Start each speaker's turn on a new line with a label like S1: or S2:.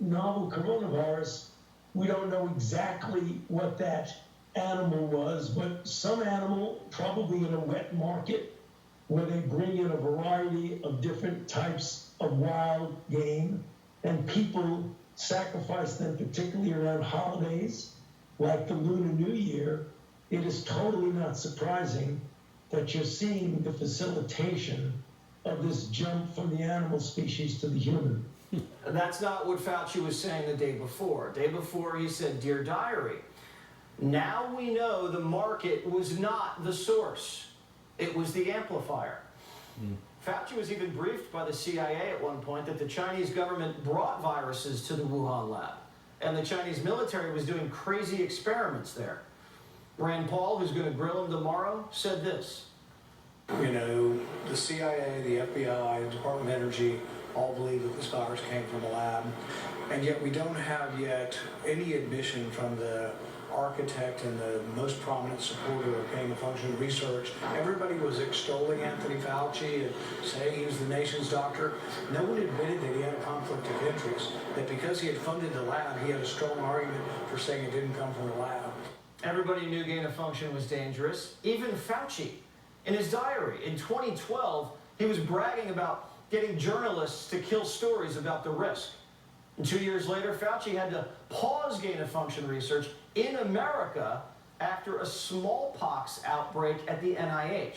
S1: novel coronavirus, we don't know exactly what that animal was, but some animal, probably in a wet market, where they bring in a variety of different types of wild game, and people sacrifice them, particularly around holidays, like the Lunar New Year. It is totally not surprising that you're seeing the facilitation of this jump from the animal species to the human.
S2: That's not what Fauci was saying the day before. Day before, he said, "Dear Diary, now we know the market was not the source. It was the amplifier." Fauci was even briefed by the CIA at one point that the Chinese government brought viruses to the Wuhan lab, and the Chinese military was doing crazy experiments there. Rand Paul, who's going to grill him tomorrow, said this.
S3: You know, the CIA, the FBI, the Department of Energy all believe that this virus came from a lab, and yet we don't have yet any admission from the architect and the most prominent supporter of gain-of-function research. Everybody was extolling Anthony Fauci and saying he was the nation's doctor. No one admitted that he had a conflict of interest, that because he had funded the lab, he had a strong argument for saying it didn't come from the lab.
S2: Everybody knew gain-of-function was dangerous, even Fauci. In his diary, in 2012, he was bragging about getting journalists to kill stories about the risk. And 2 years later, Fauci had to pause gain-of-function research in America after a smallpox outbreak at the NIH.